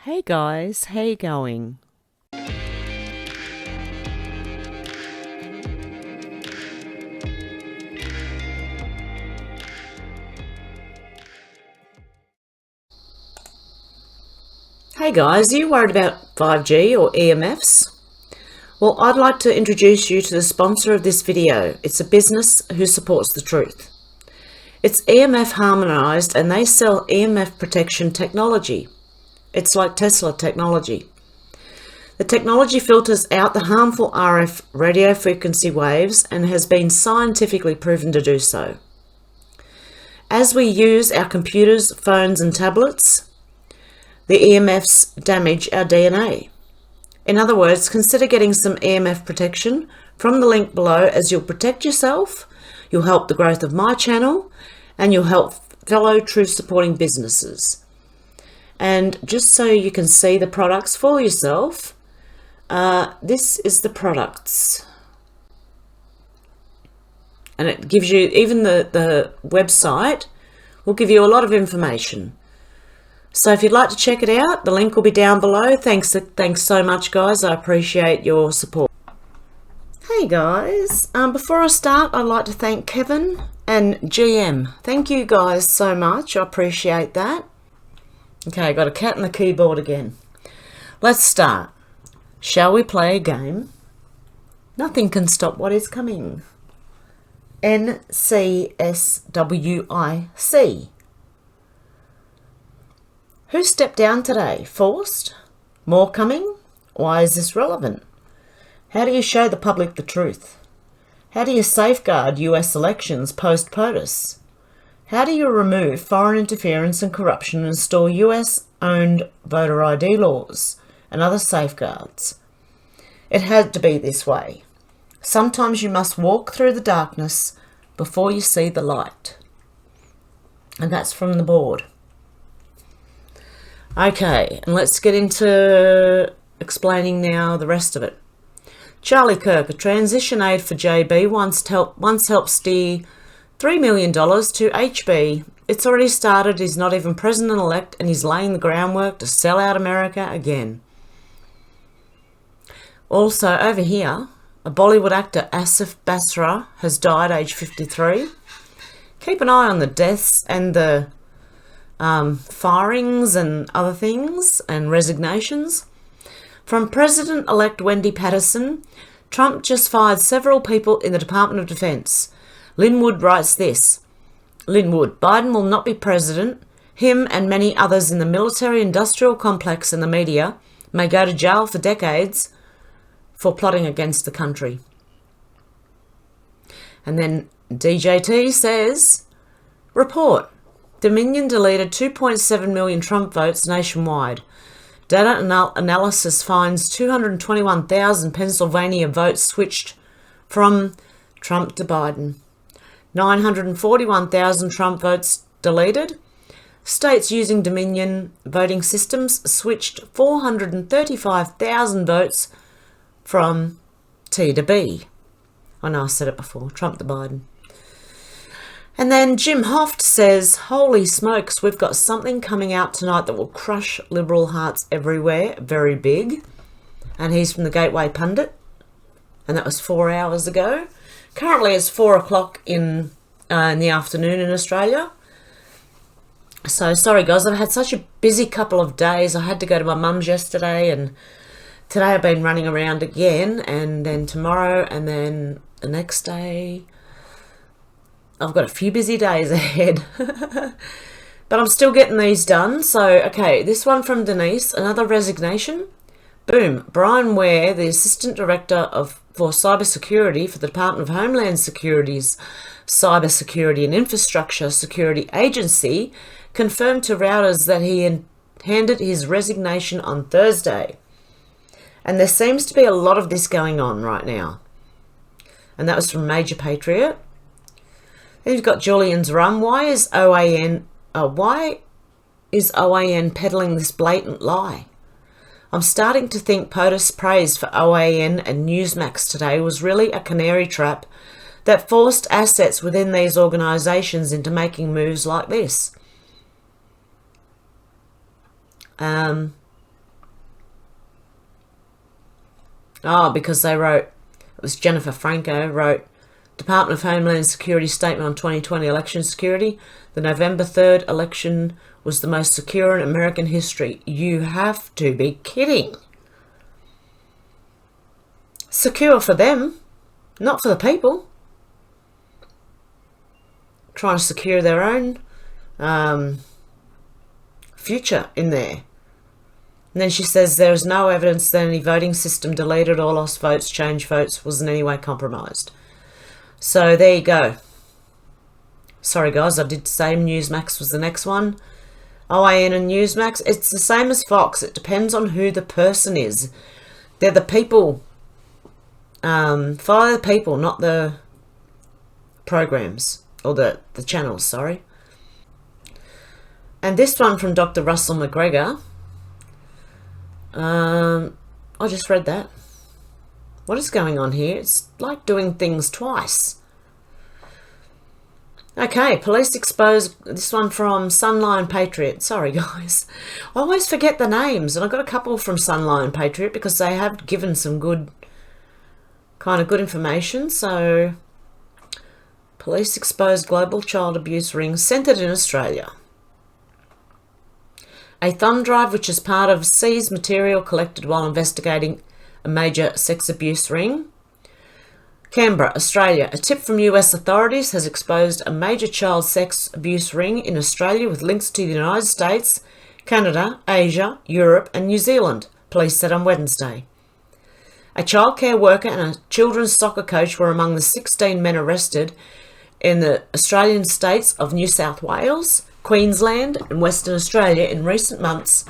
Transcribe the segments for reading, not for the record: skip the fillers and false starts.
Hey guys, how you going? Hey guys, are you worried about 5G or EMFs? Well, I'd like to introduce you to the sponsor of this video. It's a business who supports the truth. It's EMF harmonized and they sell EMF protection technology. It's like Tesla technology. The technology filters out the harmful RF radio frequency waves and has been scientifically proven to do so. As we use our computers, phones and tablets, the EMFs damage our DNA. In other words, consider getting some EMF protection from the link below, as you'll protect yourself, you'll help the growth of my channel, and you'll help fellow truth supporting businesses. And just so you can see the products for yourself, this is the products. And it gives you, even the website will give you a lot of information. So if you'd like to check it out, the link will be down below. Thanks so much, guys. I appreciate your support. Hey guys, before I start, I'd like to thank Kevin and GM. Thank you guys so much. I appreciate that. Okay, I got a cat on the keyboard again. Let's start. Shall we play a game? Nothing can stop what is coming. NCSWIC. Who stepped down today? Forced? More coming? Why is this relevant? How do you show the public the truth? How do you safeguard US elections post-POTUS? How do you remove foreign interference and corruption and install US-owned voter ID laws and other safeguards? It had to be this way. Sometimes you must walk through the darkness before you see the light. And that's from the board. Okay, and let's get into explaining now the rest of it. Charlie Kirk, a transition aide for JB, once helped steer $3 million to HB. It's already started. He's not even president-elect, and he's laying the groundwork to sell out America again. Also, over here, a Bollywood actor, Asif Basra, has died aged 53. Keep an eye on the deaths and the firings and other things and resignations. From President-elect Wendy Patterson, Trump just fired several people in the Department of Defense. Linwood writes this. Linwood, Biden will not be president. Him and many others in the military-industrial complex and the media may go to jail for decades for plotting against the country. And then DJT says, report. Dominion deleted 2.7 million Trump votes nationwide. Data analysis finds 221,000 Pennsylvania votes switched from Trump to Biden. 941,000 Trump votes deleted. States using Dominion voting systems switched 435,000 votes from T to B. I know I said it before, Trump to Biden. And then Jim Hoft says, holy smokes, we've got something coming out tonight that will crush liberal hearts everywhere. Very big. And he's from the Gateway Pundit. And that was 4 hours ago. Currently it's 4 o'clock in the afternoon in Australia. So sorry guys, I've had such a busy couple of days. I had to go to my mum's yesterday, and today I've been running around again, and then tomorrow, and then the next day. I've got a few busy days ahead, but I'm still getting these done. So, okay, this one from Denise, another resignation. Boom, Brian Ware, the Assistant Director for Cybersecurity for the Department of Homeland Security's Cybersecurity and Infrastructure Security Agency, confirmed to Reuters that he handed his resignation on Thursday. And there seems to be a lot of this going on right now. And that was from Major Patriot. Then you've got Julian's Rum. Why is OAN peddling this blatant lie? I'm starting to think POTUS praise for OAN and Newsmax today was really a canary trap that forced assets within these organisations into making moves like this. Oh, because they wrote, it was Jennifer Franco wrote, Department of Homeland Security Statement on 2020 Election Security. The November 3rd election was the most secure in American history. You have to be kidding. Secure for them, not for the people. Trying to secure their own future in there. And then she says there is no evidence that any voting system deleted or lost votes, changed votes, was in any way compromised. So there you go. Sorry guys, I did say Newsmax was the next one. OAN and Newsmax, it's the same as Fox. It depends on who the person is. They're the people. Follow the people, not the programs. Or the channels, sorry. And this one from Dr. Russell McGregor. I just read that. What is going on here? It's like doing things twice. Okay, police expose, this one from Sunline Patriot. Sorry guys, I always forget the names, and I got a couple from Sunline Patriot because they have given some good, kind of good information. So, police expose global child abuse ring centred in Australia. A thumb drive which is part of seized material collected while investigating a major sex abuse ring. Canberra, Australia. A tip from US authorities has exposed a major child sex abuse ring in Australia with links to the United States, Canada, Asia, Europe and New Zealand, police said on Wednesday. A childcare worker and a children's soccer coach were among the 16 men arrested in the Australian states of New South Wales, Queensland and Western Australia in recent months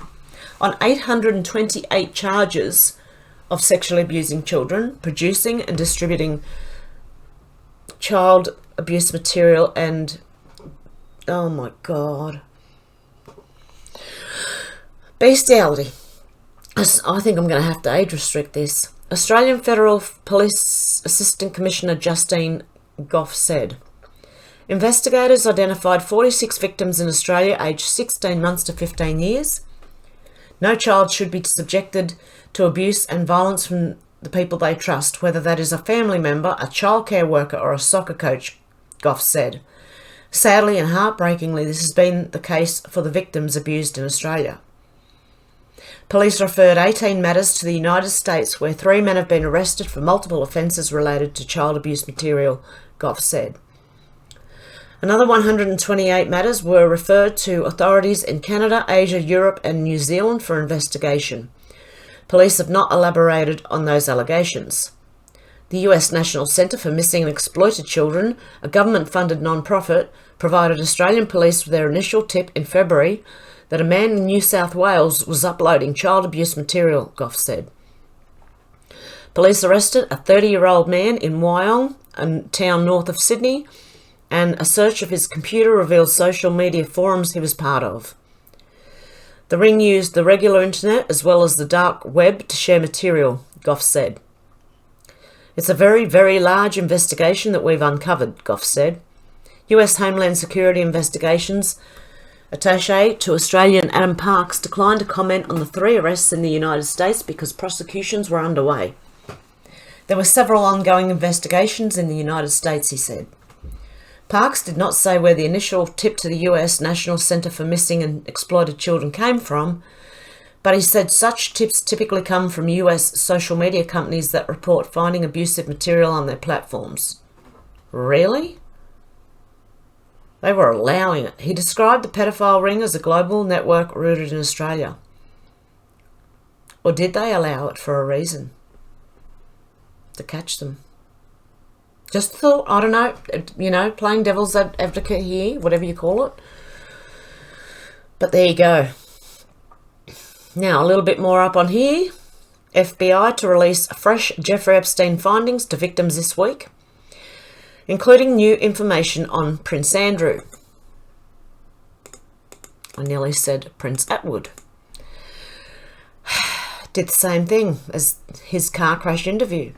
on 828 charges of sexually abusing children, producing and distributing child abuse material and, oh my God, bestiality. I think I'm going to have to age restrict this. Australian Federal Police Assistant Commissioner Justine Goff said, investigators identified 46 victims in Australia aged 16 months to 15 years. No child should be subjected to abuse and violence from the people they trust, whether that is a family member, a childcare worker or a soccer coach, Goff said. Sadly and heartbreakingly, this has been the case for the victims abused in Australia. Police referred 18 matters to the United States where 3 men have been arrested for multiple offences related to child abuse material, Goff said. Another 128 matters were referred to authorities in Canada, Asia, Europe and New Zealand for investigation. Police have not elaborated on those allegations. The US National Centre for Missing and Exploited Children, a government-funded non-profit, provided Australian police with their initial tip in February that a man in New South Wales was uploading child abuse material, Goff said. Police arrested a 30-year-old man in Wyong, a town north of Sydney, and a search of his computer revealed social media forums he was part of. The ring used the regular internet as well as the dark web to share material, Goff said. It's a very, very large investigation that we've uncovered, Goff said. US Homeland Security Investigations attaché to Australian Adam Parks declined to comment on the 3 arrests in the United States because prosecutions were underway. There were several ongoing investigations in the United States, he said. Parks did not say where the initial tip to the US National Centre for Missing and Exploited Children came from, but he said such tips typically come from US social media companies that report finding abusive material on their platforms. Really? They were allowing it. He described the pedophile ring as a global network rooted in Australia. Or did they allow it for a reason? To catch them. Just thought, I don't know, playing devil's advocate here, whatever you call it. But there you go. Now, a little bit more up on here. FBI to release fresh Jeffrey Epstein findings to victims this week, including new information on Prince Andrew. I nearly said Prince Atwood. Did the same thing as his car crash interview.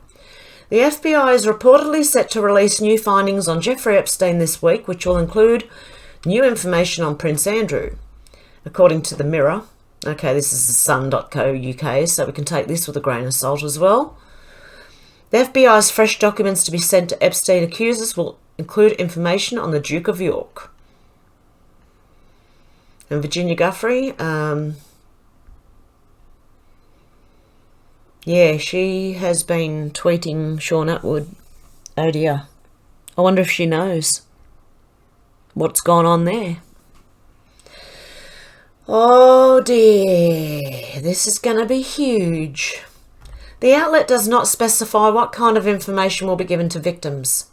The FBI is reportedly set to release new findings on Jeffrey Epstein this week, which will include new information on Prince Andrew, according to the Mirror. Okay, this is the sun.co.uk, so we can take this with a grain of salt as well. The FBI's fresh documents to be sent to Epstein accusers will include information on the Duke of York. And Virginia Giuffre, yeah, she has been tweeting Sean Atwood. Oh dear. I wonder if she knows what's gone on there. Oh dear, this is going to be huge. The outlet does not specify what kind of information will be given to victims.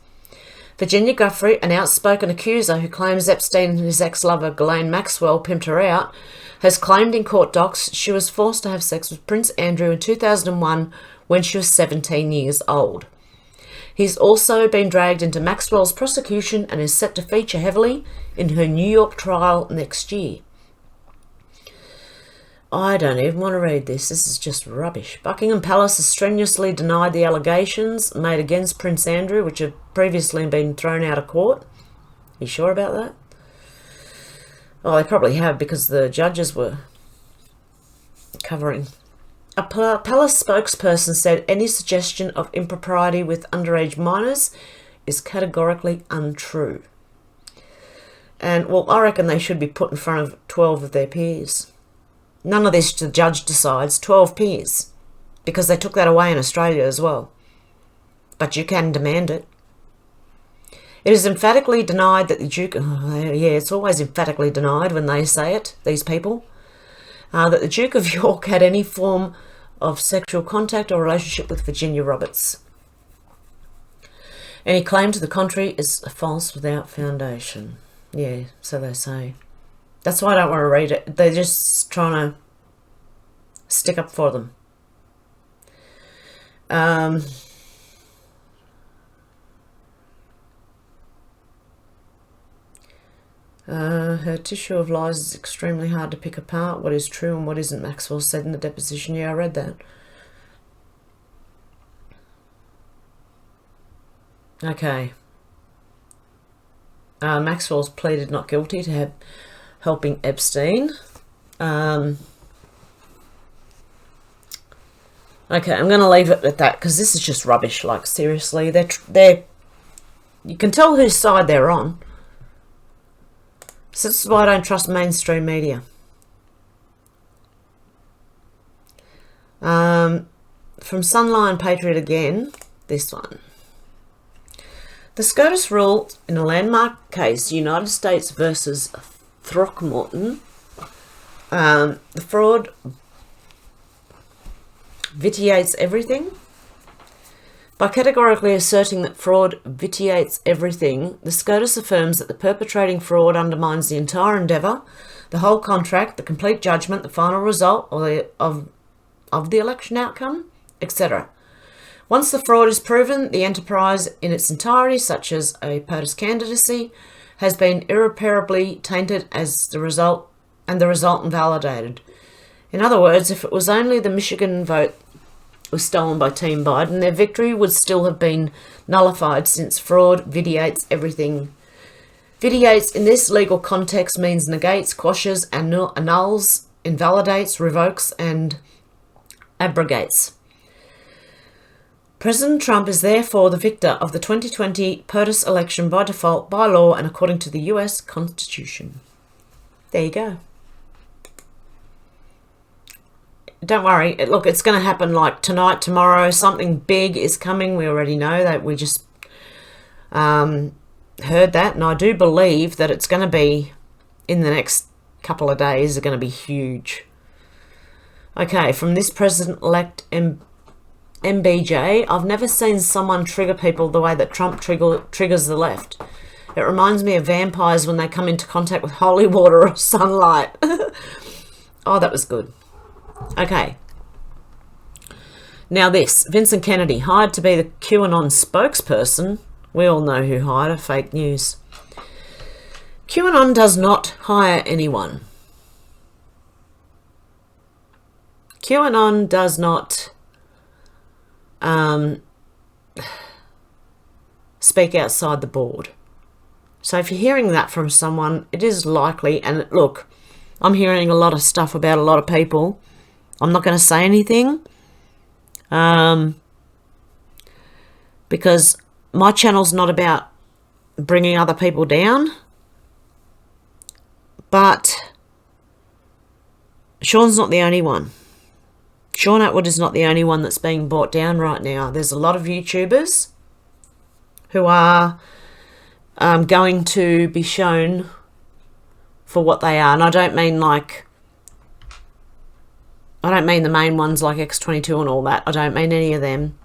Virginia Giuffre, an outspoken accuser who claims Epstein and his ex-lover Ghislaine Maxwell pimped her out, has claimed in court docs she was forced to have sex with Prince Andrew in 2001 when she was 17 years old. He's also been dragged into Maxwell's prosecution and is set to feature heavily in her New York trial next year. I don't even want to read this. This is just rubbish. Buckingham Palace has strenuously denied the allegations made against Prince Andrew, which have previously been thrown out of court. You sure about that? Oh, they probably have, because the judges were covering. A palace spokesperson said any suggestion of impropriety with underage minors is categorically untrue. And, well, I reckon they should be put in front of 12 of their peers. None of this the judge decides, 12 peers, because they took that away in Australia as well. But you can demand it. It is emphatically denied that the Duke... Oh, yeah, it's always emphatically denied when they say it, these people. That the Duke of York had any form of sexual contact or relationship with Virginia Roberts. Any claim to the contrary is false without foundation. Yeah, so they say. That's why I don't want to read it. They're just trying to stick up for them. Her tissue of lies is extremely hard to pick apart. What is true and what isn't, Maxwell said in the deposition. Yeah, I read that. Okay. Maxwell's pleaded not guilty to helping Epstein. Okay, I'm going to leave it at that because this is just rubbish. Like, seriously, they're you can tell whose side they're on. So this is why I don't trust mainstream media. From Sunline Patriot again, this one. The SCOTUS ruled in a landmark case, United States versus Throckmorton, the fraud vitiates everything. By categorically asserting that fraud vitiates everything, the SCOTUS affirms that the perpetrating fraud undermines the entire endeavour, the whole contract, the complete judgment, the final result of the election outcome, etc. Once the fraud is proven, the enterprise in its entirety, such as a POTUS candidacy, has been irreparably tainted as the result, and the result invalidated. In other words, if it was only the Michigan vote was stolen by Team Biden, their victory would still have been nullified, since fraud vitiates everything. Vitiates in this legal context means negates, quashes, annuls, invalidates, revokes, and abrogates. President Trump is therefore the victor of the 2020 POTUS election by default, by law, and according to the US Constitution. There you go. Don't worry. Look, it's going to happen like tonight, tomorrow. Something big is coming. We already know that. We just heard that. And I do believe that it's going to be, in the next couple of days, are going to be huge. Okay, from this President-elect MBJ, I've never seen someone trigger people the way that Trump triggers the left. It reminds me of vampires when they come into contact with holy water or sunlight. Oh, that was good. Okay. Now this, Vincent Kennedy, hired to be the QAnon spokesperson. We all know who hired her, fake news. QAnon does not hire anyone. QAnon does not speak outside the board. So if you're hearing that from someone, it is likely, and look, I'm hearing a lot of stuff about a lot of people. I'm not going to say anything. because my channel's not about bringing other people down, but Sean's not the only one. Sean Atwood is not the only one that's being brought down right now. There's a lot of YouTubers who are going to be shown for what they are. And I don't mean the main ones like X22 and all that. I don't mean any of them.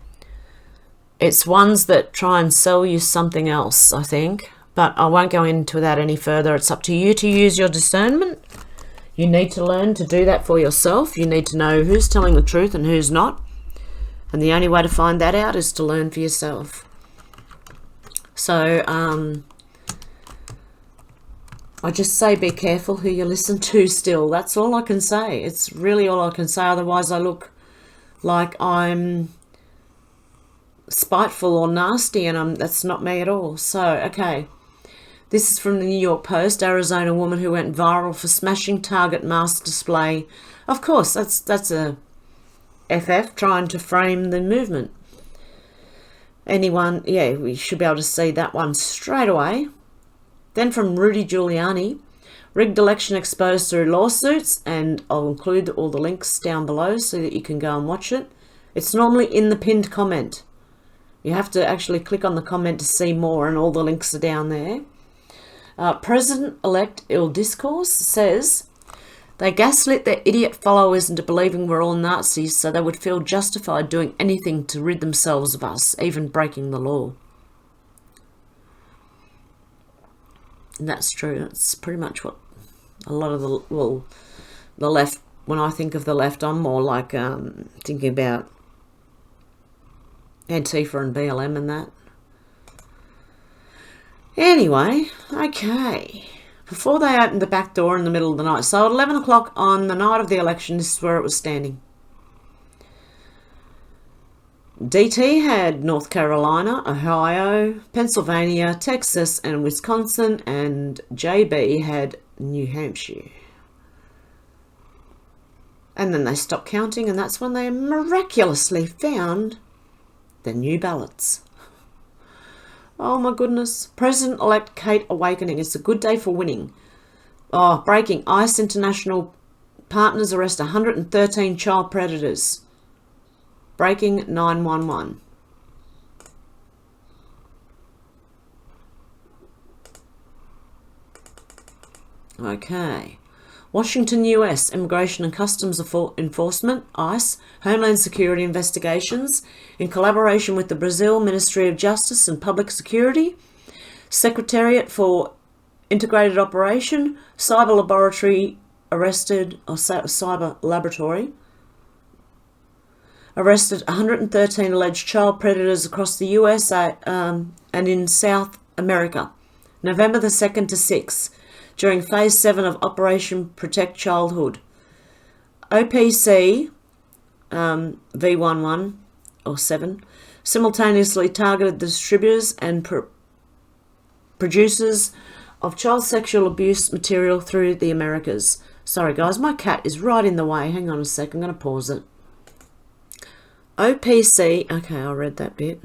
It's ones that try and sell you something else, I think. But I won't go into that any further. It's up to you to use your discernment. You need to learn to do that for yourself. You need to know who's telling the truth and who's not. And the only way to find that out is to learn for yourself. So, I just say be careful who you listen to still. That's all I can say. It's really all I can say. Otherwise I look like I'm spiteful or nasty, and that's not me at all. So, okay. This is from the New York Post. Arizona woman who went viral for smashing Target mask display. Of course, that's a FF trying to frame the movement. Anyone, yeah, we should be able to see that one straight away. Then from Rudy Giuliani, rigged election exposed through lawsuits, and I'll include all the links down below so that you can go and watch it. It's normally in the pinned comment. You have to actually click on the comment to see more, and all the links are down there. President-elect Il Discourse says they gaslit their idiot followers into believing we're all Nazis so they would feel justified doing anything to rid themselves of us, even breaking the law. And that's true. That's pretty much what a lot of the left, when I think of the left, I'm more like thinking about Antifa and BLM and that. Anyway, okay. Before they opened the back door in the middle of the night, so at 11 o'clock on the night of the election, this is where it was standing. DT had North Carolina, Ohio, Pennsylvania, Texas, and Wisconsin, and JB had New Hampshire. And then they stopped counting, and that's when they miraculously found the new ballots. Oh my goodness. President-elect Kate awakening. It's a good day for winning. Oh, breaking. ICE International partners arrest 113 child predators. Breaking 911. Okay. Washington, US, Immigration and Customs Enforcement, ICE, Homeland Security Investigations, in collaboration with the Brazil Ministry of Justice and Public Security, Secretariat for Integrated Operation, Cyber Laboratory arrested 113 alleged child predators across the US and in South America, November the 2nd to 6th. During Phase 7 of Operation Protect Childhood. OPC V11 or 7 simultaneously targeted the distributors and producers of child sexual abuse material through the Americas. Sorry guys, my cat is right in the way. Hang on a sec, I'm going to pause it. OPC, okay, I read that bit.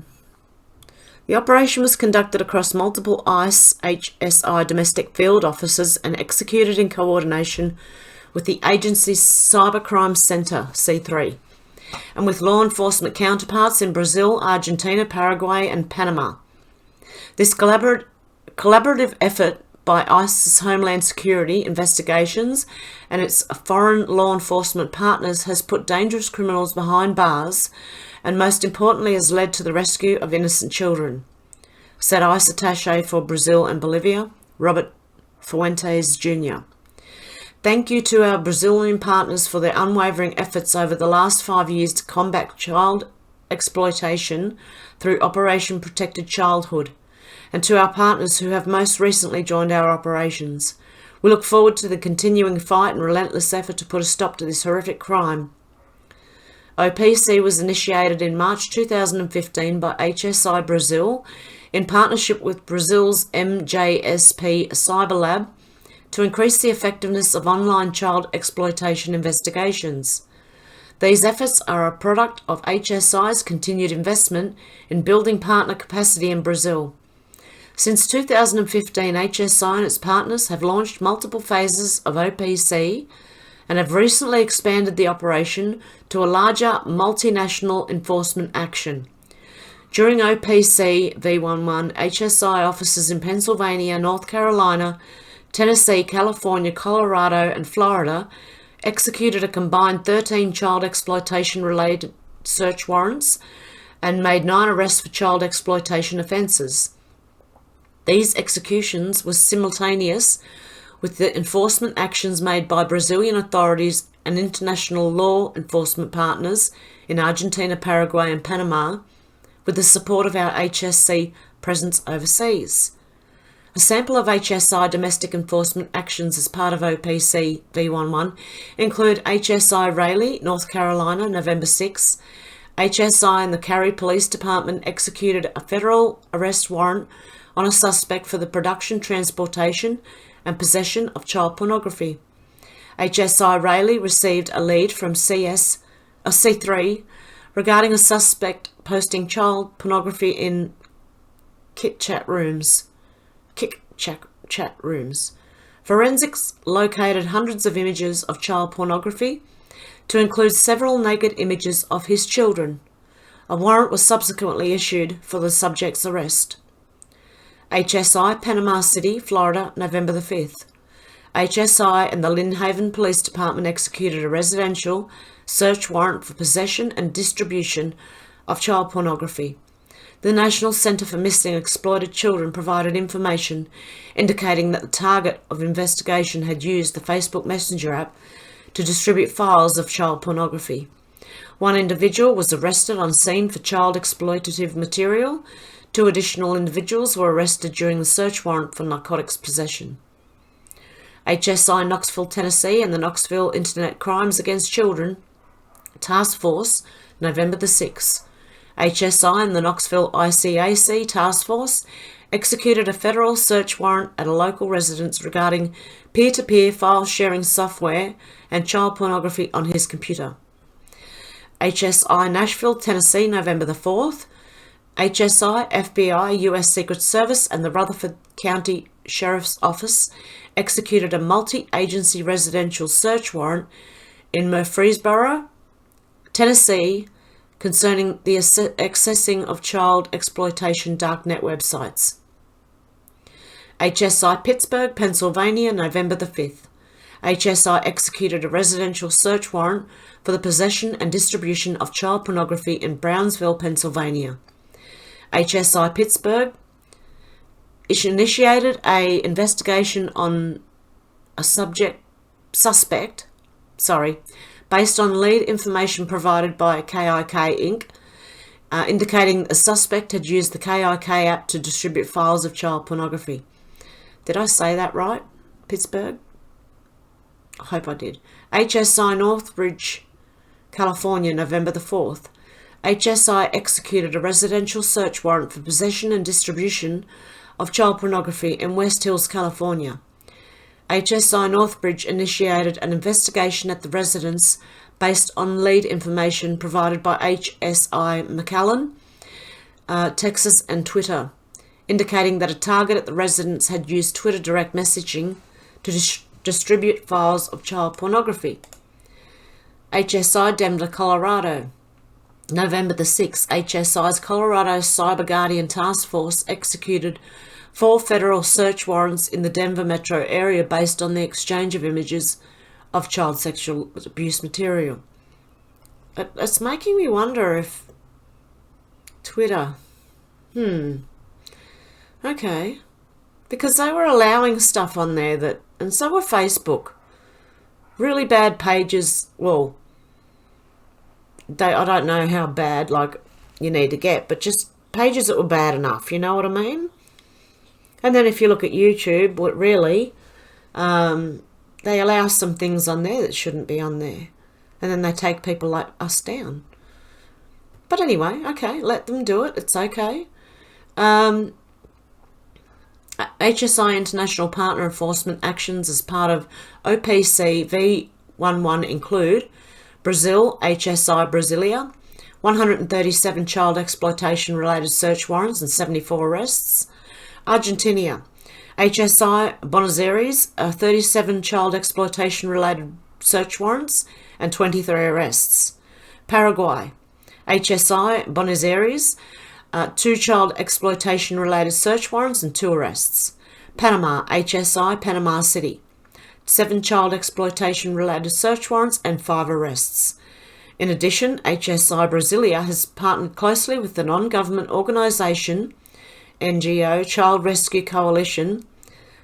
The operation was conducted across multiple ICE HSI domestic field offices and executed in coordination with the agency's Cybercrime Center, C3, and with law enforcement counterparts in Brazil, Argentina, Paraguay, and Panama. This collaborative effort by ICE's Homeland Security Investigations and its foreign law enforcement partners has put dangerous criminals behind bars and most importantly has led to the rescue of innocent children, said ICE Attaché for Brazil and Bolivia, Robert Fuentes Jr. Thank you to our Brazilian partners for their unwavering efforts over the last 5 years to combat child exploitation through Operation Protected Childhood, and to our partners who have most recently joined our operations. We look forward to the continuing fight and relentless effort to put a stop to this horrific crime. OPC was initiated in March 2015 by HSI Brazil in partnership with Brazil's MJSP Cyber Lab to increase the effectiveness of online child exploitation investigations. These efforts are a product of HSI's continued investment in building partner capacity in Brazil. Since 2015, HSI and its partners have launched multiple phases of OPC and have recently expanded the operation to a larger multinational enforcement action. During OPC V11, HSI offices in Pennsylvania, North Carolina, Tennessee, California, Colorado, and Florida executed a combined 13 child exploitation-related search warrants and made 9 arrests for child exploitation offences. These executions were simultaneous with the enforcement actions made by Brazilian authorities and international law enforcement partners in Argentina, Paraguay, and Panama, with the support of our HSC presence overseas. A sample of HSI domestic enforcement actions as part of OPC V11 include HSI Raleigh, North Carolina, November 6. HSI and the Cary Police Department executed a federal arrest warrant on a suspect for the production, transportation, and possession of child pornography. HSI Raleigh received a lead from C3 regarding a suspect posting child pornography in Kik chat rooms. Forensics located hundreds of images of child pornography, to include several naked images of his children. A warrant was subsequently issued for the subject's arrest. HSI, Panama City, Florida, November the 5th. HSI and the Lynn Haven Police Department executed a residential search warrant for possession and distribution of child pornography. The National Centre for Missing and Exploited Children provided information indicating that the target of investigation had used the Facebook Messenger app to distribute files of child pornography. One individual was arrested on scene for child exploitative material. 2 additional individuals were arrested during the search warrant for narcotics possession. HSI Knoxville, Tennessee and the Knoxville Internet Crimes Against Children Task Force, November the 6th. HSI and the Knoxville ICAC Task Force executed a federal search warrant at a local residence regarding peer-to-peer file sharing software and child pornography on his computer. HSI Nashville, Tennessee, November the 4th. HSI, FBI, US Secret Service and the Rutherford County Sheriff's Office executed a multi-agency residential search warrant in Murfreesboro, Tennessee, concerning the accessing of child exploitation darknet websites. HSI Pittsburgh, Pennsylvania, November the 5th. HSI executed a residential search warrant for the possession and distribution of child pornography in Brownsville, Pennsylvania. HSI Pittsburgh initiated an investigation on a suspect, based on lead information provided by KIK Inc., indicating a suspect had used the KIK app to distribute files of child pornography. Did I say that right? Pittsburgh? I hope I did. HSI Northbridge, California, November the 4th. HSI executed a residential search warrant for possession and distribution of child pornography in West Hills, California. HSI Northbridge initiated an investigation at the residence based on lead information provided by HSI McAllen, Texas and Twitter, indicating that a target at the residence had used Twitter direct messaging to distribute files of child pornography. HSI Denver, Colorado. November the 6th, HSI's Colorado Cyber Guardian Task Force executed 4 federal search warrants in the Denver metro area based on the exchange of images of child sexual abuse material. It's making me wonder if Twitter, okay, because they were allowing stuff on there that, and so were Facebook, really bad pages, well, I don't know how bad, like, you need to get, but just pages that were bad enough, you know what I mean? And then if you look at YouTube, what really, they allow some things on there that shouldn't be on there. And then they take people like us down. But anyway, okay, let them do it. It's okay. HSI International Partner Enforcement Actions as part of OPC V11 include Brazil, HSI Brasilia, 137 child exploitation related search warrants and 74 arrests. Argentina, HSI Buenos Aires, 37 child exploitation related search warrants and 23 arrests. Paraguay, HSI Buenos Aires, 2 child exploitation related search warrants and 2 arrests. Panama, HSI Panama City, 7 child exploitation related search warrants and 5 arrests. In addition, HSI Brasilia has partnered closely with the non-government organisation NGO Child Rescue Coalition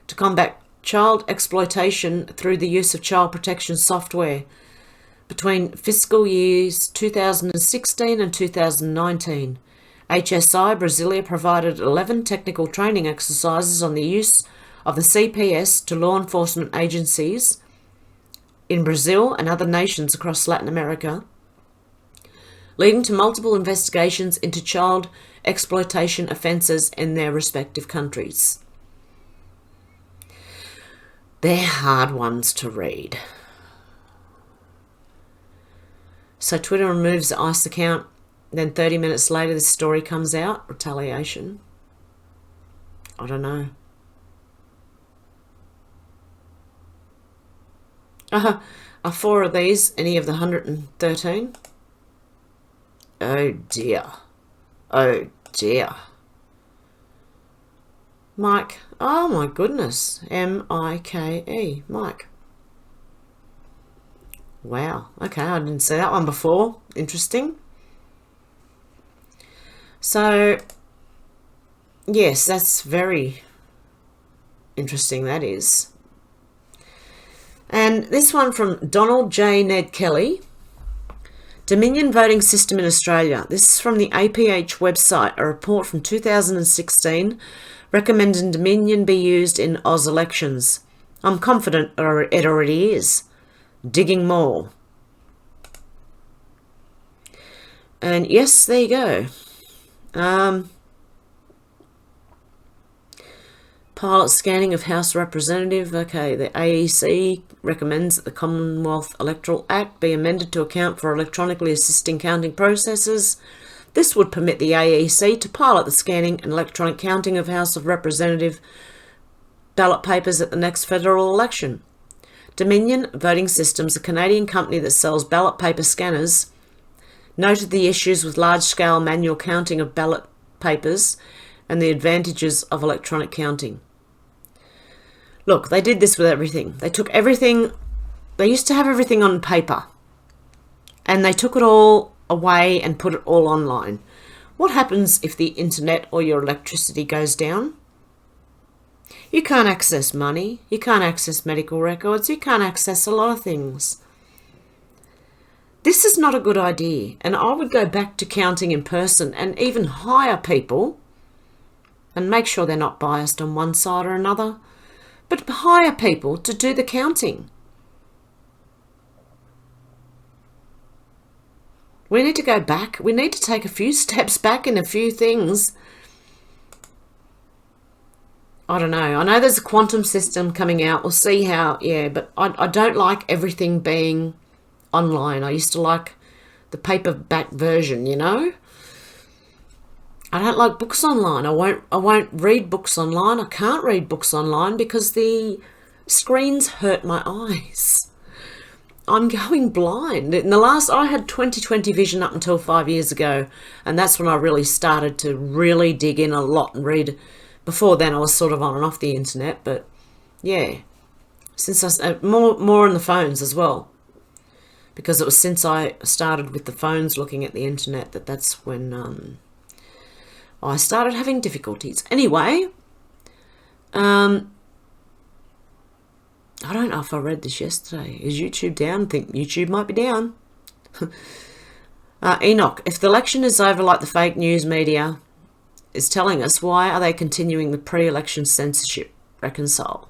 to combat child exploitation through the use of child protection software between fiscal years 2016 and 2019. HSI Brasilia provided 11 technical training exercises on the use of the CPS to law enforcement agencies in Brazil and other nations across Latin America, leading to multiple investigations into child exploitation offences in their respective countries. They're hard ones to read. So Twitter removes the ICE account, then 30 minutes later this story comes out. Retaliation. I don't know. Are 4 of these any of the 113? Oh dear. Oh dear. Mike. Oh my goodness. M-I-K-E. Mike. Wow. Okay, I didn't see that one before. Interesting. So, yes, that's very interesting, that is. And this one from Donald J. Ned Kelly. Dominion voting system in Australia. This is from the APH website. A report from 2016 recommending Dominion be used in Oz elections. I'm confident it already is. Digging more. And yes, there you go. Pilot scanning of House Representative. Okay, the AEC recommends that the Commonwealth Electoral Act be amended to account for electronically assisting counting processes. This would permit the AEC to pilot the scanning and electronic counting of House of Representative ballot papers at the next federal election. Dominion Voting Systems, a Canadian company that sells ballot paper scanners, noted the issues with large-scale manual counting of ballot papers and the advantages of electronic counting. Look, they did this with everything. They took everything, they used to have everything on paper, and they took it all away and put it all online. What happens if the internet or your electricity goes down? You can't access money, you can't access medical records, you can't access a lot of things. This is not a good idea, and I would go back to counting in person and even hire people and make sure they're not biased on one side or another, but hire people to do the counting. We need to go back. We need to take a few steps back in a few things. I don't know. I know there's a quantum system coming out. We'll see how, but I don't like everything being online. I used to like the paperback version, you know. I don't like books online. I won't read books online. I can't read books online because the screens hurt my eyes. I'm going blind. I had 20/20 vision up until 5 years ago, and that's when I really started to really dig in a lot and read. Before then I was sort of on and off the internet, but yeah, since more on the phones as well, because it was since I started with the phones looking at the internet that's when I started having difficulties. Anyway, I don't know if I read this yesterday. Is YouTube down? I think YouTube might be down. Enoch, if the election is over like the fake news media is telling us, why are they continuing the pre-election censorship? Reconcile.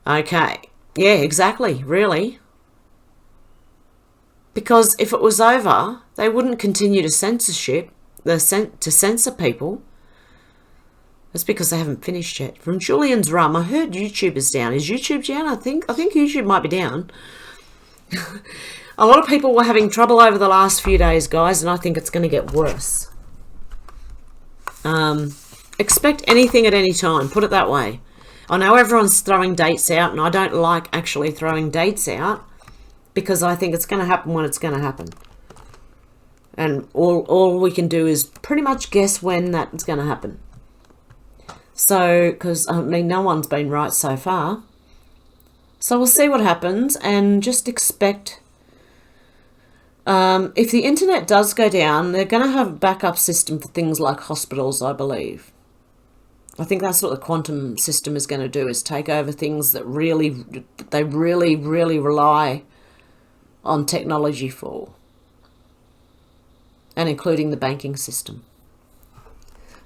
Okay. Yeah, exactly. Really. Because if it was over, they wouldn't continue to censor people. That's because they haven't finished yet. From Julian's Rum, I heard YouTube is down. Is YouTube down? I think YouTube might be down. A lot of people were having trouble over the last few days, guys, and I think it's going to get worse. Expect anything at any time, put it that way. I know everyone's throwing dates out, and I don't like actually throwing dates out because I think it's going to happen when it's going to happen. And all we can do is pretty much guess when that's going to happen. So, because, I mean, no one's been right so far. So we'll see what happens, and just expect... if the internet does go down, they're going to have a backup system for things like hospitals, I believe. I think that's what the quantum system is going to do, is take over things that they really rely on technology for. And including the banking system.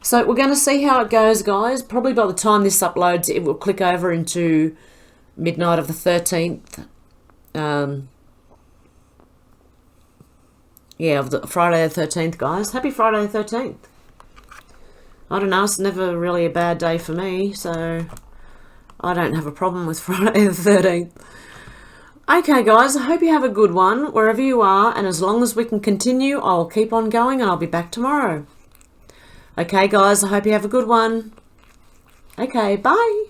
So we're going to see how it goes, guys. Probably by the time this uploads, it will click over into midnight of the 13th. Yeah, of the Friday the 13th, guys. Happy Friday the 13th. I don't know, it's never really a bad day for me, so I don't have a problem with Friday the 13th. Okay, guys, I hope you have a good one wherever you are, and as long as we can continue, I'll keep on going and I'll be back tomorrow. Okay, guys, I hope you have a good one. Okay, bye.